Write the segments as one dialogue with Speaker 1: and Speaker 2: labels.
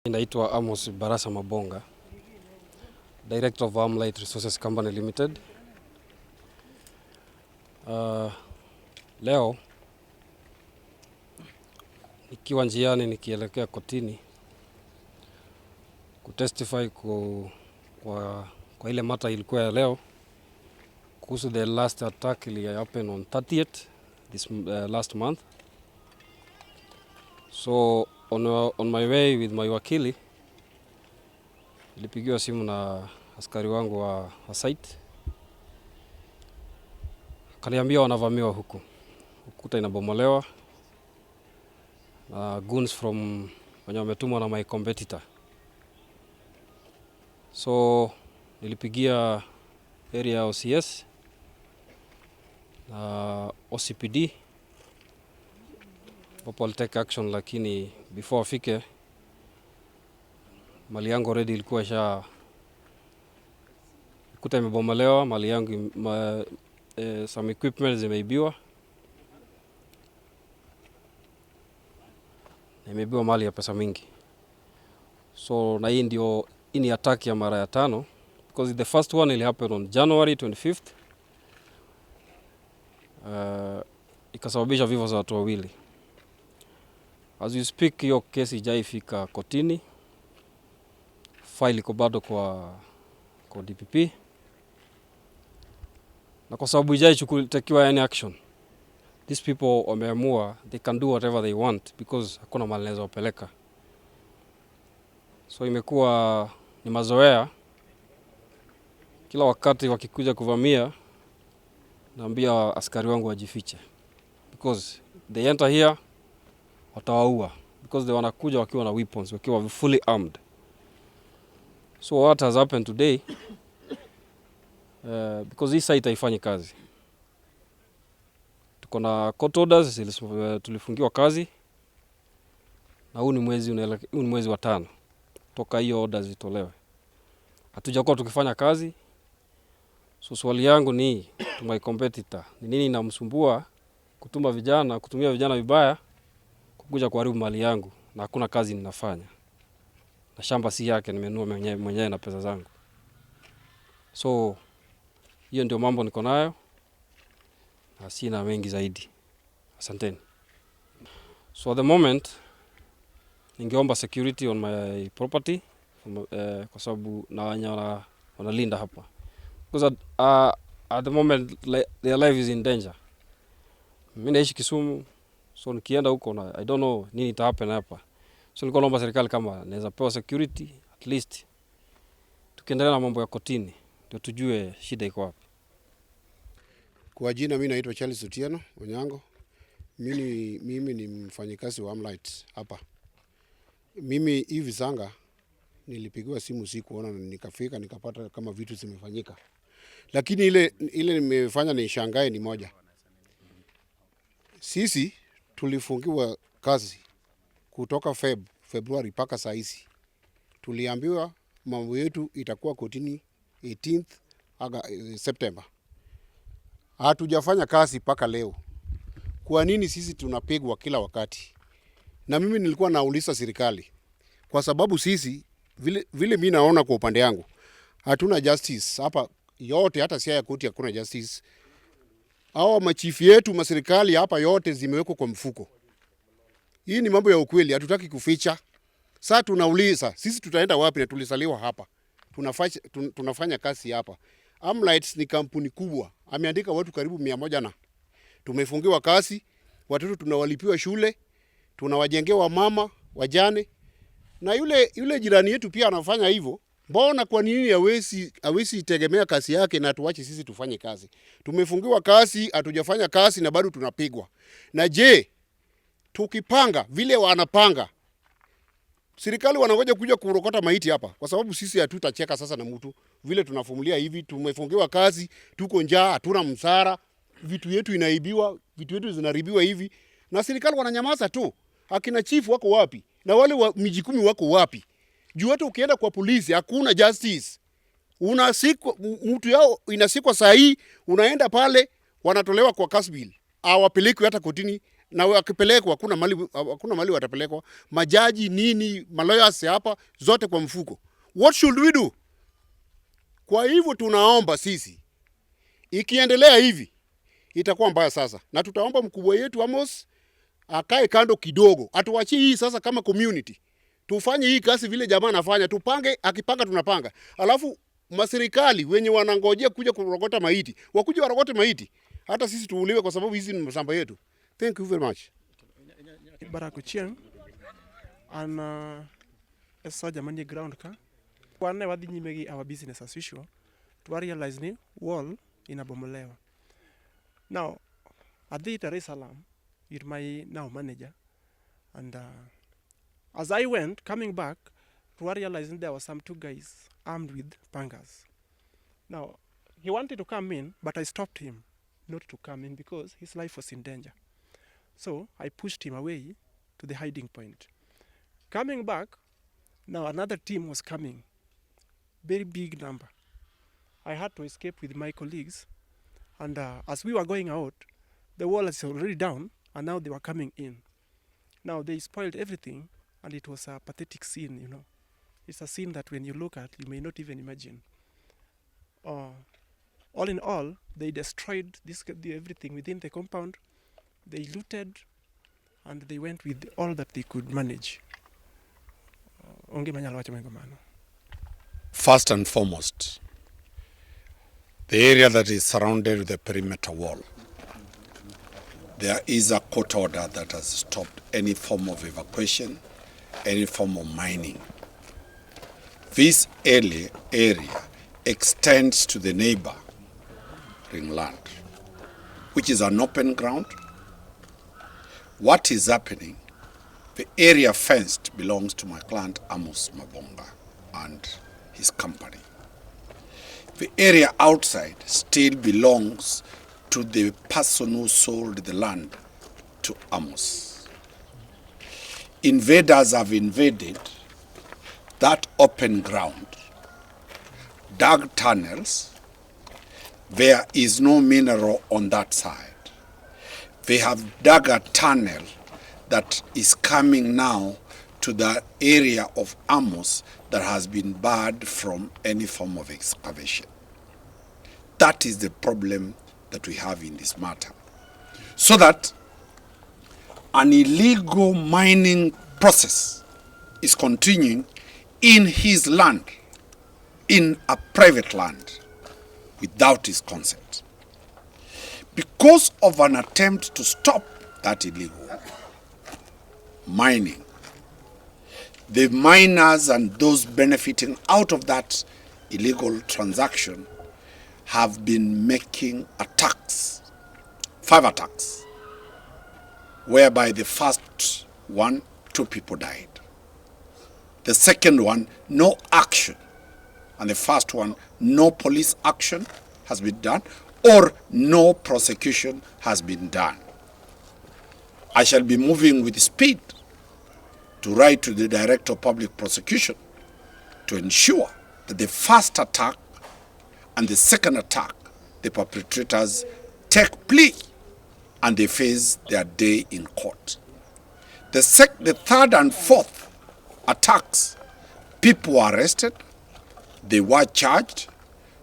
Speaker 1: Naitwa Amos Barasa Mabonga, Director of Armlight Resources Company Limited. Leo nikiwa njiani nikielekea kotini kutestify kwa ile mata ilikuwa ya leo kuhusu the last attack ili happen on 30th this last month. So on my way with my wakili nilipigiwa simu na askari wangu wa site. Kaniambia wanavamiwa huku. Ukuta inabomolewa na goons from wenye wametumwa na my competitor. So nilipigia area OCS na OCPD wapo walitake action, lakini before afike mali yangu already ilikuwa kuta imebomolewa, mali yangu some equipment zimeibiwa. Imeibiwa mali ya pesa mingi. So na hii ni attack ya mara ya 5 because the first one will happen on January 25th. Ikasababisha vifo za watu wawili. As you speak, hiyo kesi haijafika kotini. File iko bado kwa DPP. Na kwa sababu haijachukuliwa any action, these people wameamua they can do whatever they want because hakuna mahali naweza wapeleka. So imekuwa ni mazoea, kila wakati wakikuja kuvamia naambia askari wangu wajifiche because they enter here watawaua because they wanakuja wakiwa na weapons, wakiwa fully armed. So what has happened today, because this site haifanyi kazi, tuko na court orders, tulifungiwa kazi na huu ni mwezi wa 5 toka hiyo orders zitolewe. Hatujakuwa tukifanya kazi. So swali yangu ni to my competitor, ni nini inamsumbua kutumia vijana vibaya kukuja kuharibu mali yangu na hakuna kazi ninafanya, na shamba si yake, nimenunua mwenyewe na pesa zangu. So hiyo ndio mambo niko nayo na sina mengi zaidi. Asanteni. So at the moment ningeomba security on my property kwa sababu na wanalinda hapa because at the moment their life is in danger. Mimi naishi Kisumu, so nikienda huko na I don't know nini ita happen hapa. So nilikuwa naomba serikali kama naweza pewa security at least tukiendelea na mambo ya kotini ndio tujue shida iko wapi.
Speaker 2: Kwa jina mimi naitwa Charles Otieno Onyango. Mimi ni mfanyikazi wa Armlight hapa. Mimi hivi sanga nilipigiwa simu kuona, nikafika nikapata kama vitu zimefanyika. Lakini ile nimefanya ni shangae ni moja. Sisi tulifungiwa kazi kutoka February mpaka saa hizi. Tuliambiwa mambo yetu itakuwa kotini 18th September. Hatujafanya kazi mpaka leo. Kwa nini sisi tunapigwa kila wakati? Na mimi nilikuwa nauliza serikali, kwa sababu sisi vile mimi naona kwa upande yangu hatuna justice hapa yote, hata Siaya koti hakuna justice. Hao machifu yetu maserikali hapa yote zimewekwa kwa mfuko. Hii ni mambo ya ukweli, hatutaki kuficha. Sasa tunauliza sisi tutaenda wapi na tulisaliwa hapa? Tunafanya kazi hapa. Armlight ni kampuni kubwa. Ameandika watu karibu 100 na tumefungiwa kazi, watoto tunawalipiwa shule, tunawajengewa mama, wajane. Na yule jirani yetu pia anafanya hivyo. Mbona kwa nini hawezi tegemea kazi yake na tuache sisi tufanye kazi? Tumefungiwa kazi, hatujafanya kazi na bado tunapigwa. Na je, tukipanga vile wanapanga, serikali wanangoja kuja kurokota maiti hapa, kwa sababu sisi hatutacheka sasa na mtu. Vile tunafumulia hivi, tumefungiwa kazi, tuko njaa, hatuna msara, vitu yetu inaibiwa, vitu yetu zinaribiwa hivi, na serikali wananyamaza tu. Akina chief wako wapi? Na wale wa mijikumi wako wapi? Juu hata ukienda kwa polisi hakuna justice. Unasikwa mtu yao inasikwa saa hii, unaenda pale wanatolewa kwa cash bill. Hawapeleki hata kotini na wakipelekwa hakuna mali watapelekwa, majaji nini, malawyers hapa zote kwa mfuko. What should we do? Kwa hivyo tunaomba sisi, ikiendelea hivi itakuwa mbaya sasa, na tutaomba mkubwa yetu Amos akae kando kidogo, atuachie hii sasa. Kama community tufanye hii kazi vile jamaa anafanya, tupange, akipanga tunapanga, alafu maserikali wenye wanangojea kuja kurogota maiti wakuje warogote maiti, hata sisi tuuliwe, kwa sababu hizi ni mashamba yetu. Thank you very much.
Speaker 3: Barakuchiang ana esa jamani ground ka wane wadhi nyime gi our business as usual to realize ni wall inabomolewa. Now adhi Dar es Salaam with my now manager, and as I went coming back to realize there were some two guys armed with pangas. Now he wanted to come in, but I stopped him not to come in because his life was in danger. So I pushed him away to the hiding point. Coming back, now another team was coming, very big number. I had to escape with my colleagues, and as we were going out, the wall is already down, and now they were coming in. Now they spoiled everything, and it was a pathetic scene, you know. It's a scene that when you look at, you may not even imagine. All in all, they destroyed everything within the compound. They looted, and they went with all that they could manage.
Speaker 4: First and foremost, the area that is surrounded with the perimeter wall, there is a court order that has stopped any form of evacuation, any form of mining. This area extends to the neighboring land, which is an open ground. What is happening? The area fenced belongs to my client Amos Mabonga and his company. The area outside still belongs to the person who sold the land to Amos. Invaders have invaded that open ground, dug tunnels. There is no mineral on that side. They have dug a tunnel that is coming now to the area of Amos that has been barred from any form of excavation. That is the problem that we have in this matter. So that an illegal mining process is continuing in his land, in a private land, without his consent. Because of an attempt to stop that illegal mining, the miners and those benefiting out of that illegal transaction have been making attacks, 5 attacks, whereby the first one, 2 people died. The second one, no action. And the first one, no police action has been done, or no prosecution has been done. I shall be moving with speed to write to the Director of Public Prosecution to ensure that the first attack and the second attack, the perpetrators take plea and they face their day in court. The third and fourth attacks, people were arrested, they were charged.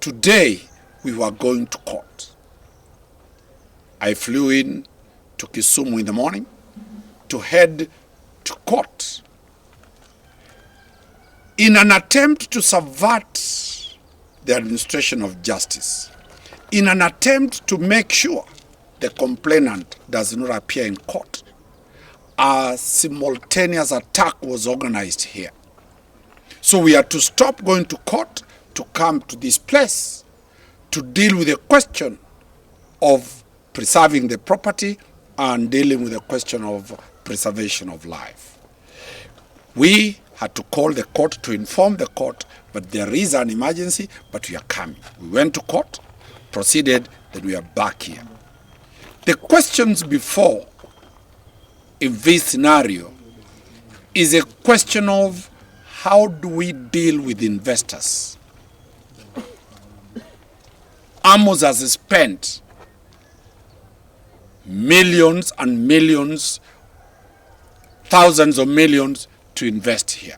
Speaker 4: Today, we were going to court. I flew in to Kisumu in the morning to head to court in an attempt to subvert the administration of justice, in an attempt to make sure the complainant does not appear in court. A simultaneous attack was organized here. So we had to stop going to court to come to this place to deal with the question of preserving the property and dealing with the question of preservation of life. We had to call the court to inform the court, but there is an emergency, but we are coming. We went to court, proceeded, then we are back here. The questions before in this scenario is a question of how do we deal with investors? Amos has spent millions and millions, thousands of millions to invest here.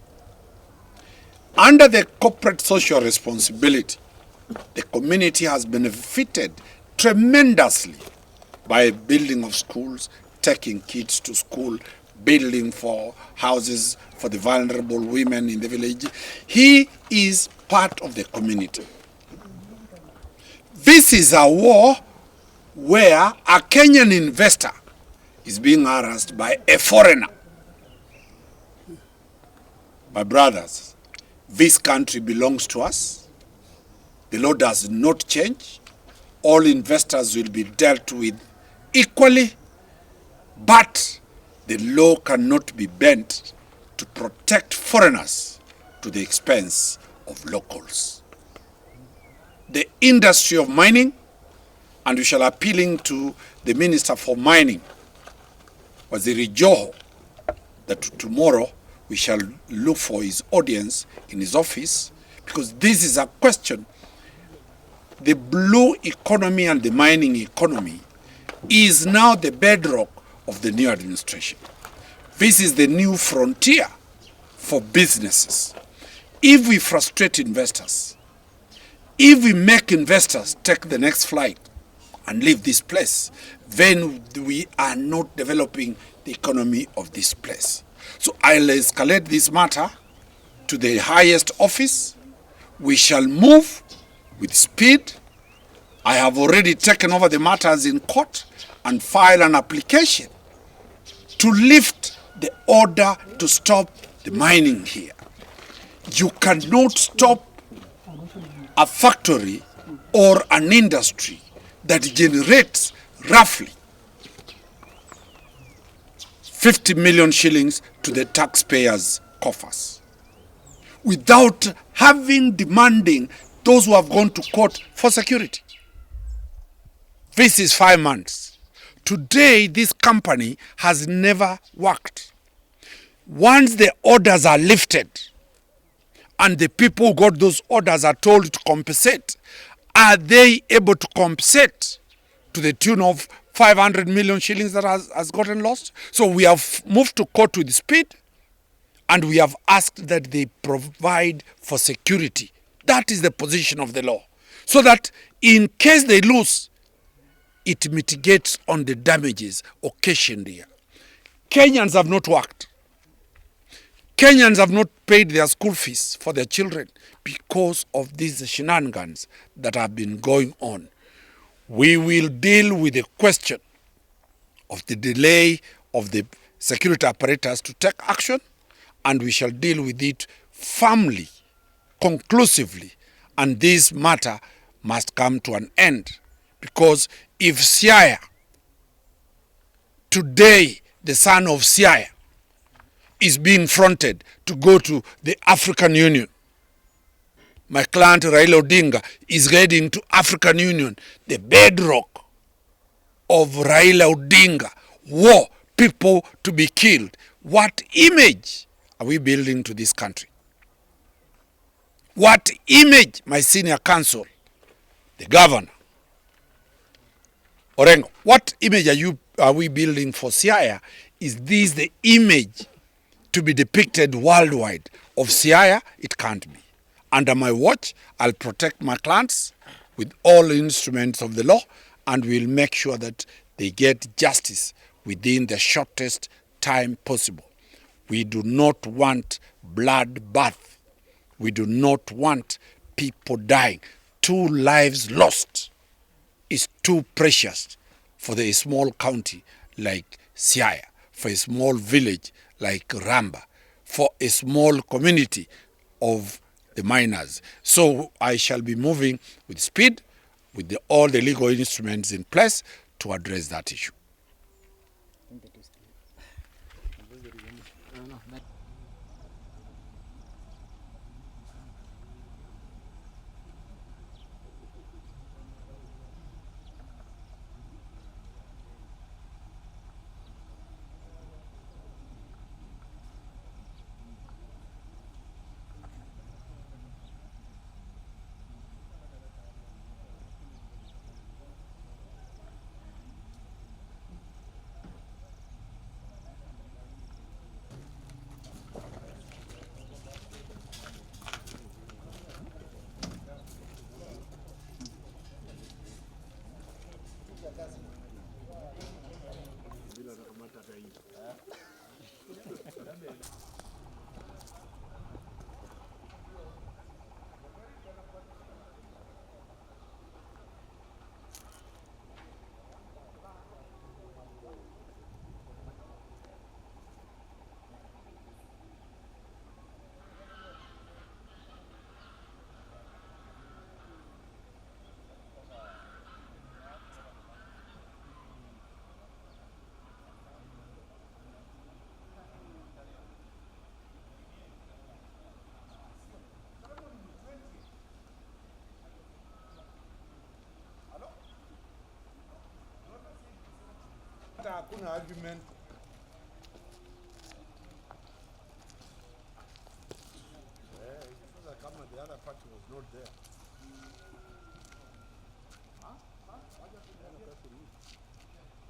Speaker 4: Under the corporate social responsibility, the community has benefited tremendously by building of schools, taking kids to school, building for houses for the vulnerable women in the village. He is part of the community. This is a war where a Kenyan investor is being harassed by a foreigner. My brothers, this country belongs to us. The law does not change. All investors will be dealt with equally, but the law cannot be bent to protect foreigners to the expense of locals. The industry of mining, and we shall appealing to the Minister for Mining, Waziri Joho, that tomorrow we shall look for his audience in his office, because this is a question. The blue economy and the mining economy is now the bedrock of the new administration. This is the new frontier for businesses. If we frustrate investors, if we make investors take the next flight and leave this place, then we are not developing the economy of this place. So I'll escalate this matter to the highest office. We shall move with speed. I have already taken over the matters in court and filed an application to lift the order to stop the mining here. You cannot stop a factory or an industry that generates roughly 50 million shillings to the taxpayers' coffers without demanding those who have gone to court for security. This is 5 months. Today, this company has never worked. Once the orders are lifted and the people who got those orders are told to compensate, are they able to compensate to the tune of 500 million shillings that has gotten lost? So we have moved to court with speed, and we have asked that they provide for security. That is the position of the law. So that in case they lose, it mitigates on the damages occasioned here. Kenyans have not worked. Kenyans have not paid their school fees for their children because of these shenanigans that have been going on. We will deal with the question of the delay of the security apparatus to take action, and we shall deal with it firmly, conclusively, and this matter must come to an end. Because if Siaya, today the son of Siaya, is being fronted to go to the African Union, my client Raila Odinga is heading to African Union, the bedrock of Raila Odinga, war, people to be killed. What image are we building to this country? What image, my senior counsel, the governor, Orengo, what image are we building for Siaya? Is this the image to be depicted worldwide of Siaya? It can't be. Under my watch, I'll protect my clients with all instruments of the law, and we'll make sure that they get justice within the shortest time possible. We do not want bloodbath. We do not want people dying. 2 lives lost is too precious for a small county like Siaya, for a small village like Ramba, for a small community of the miners. So I shall be moving with speed, with all the legal instruments in place to address that issue. hakuna argument. Kama the other party was not there.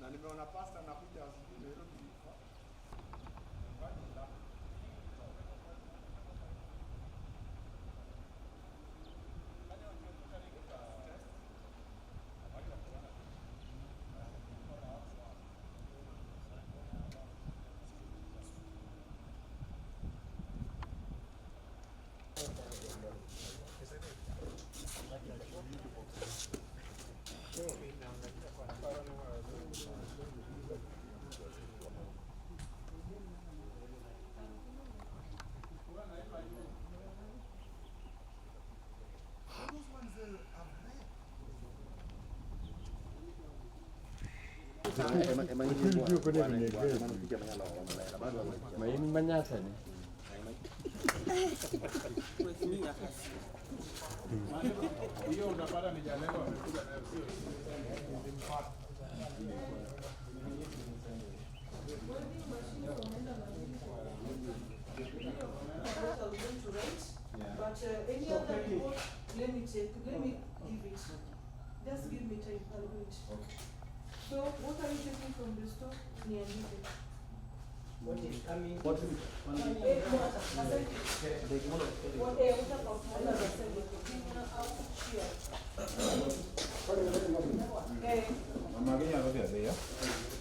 Speaker 4: Na nimeona pasta anakuja asubuhi Nairobi.
Speaker 5: But any other report, let me check, let me give it. Just give me time, I'll do it. Okay. So what are you taking from the store? What is coming? What is water?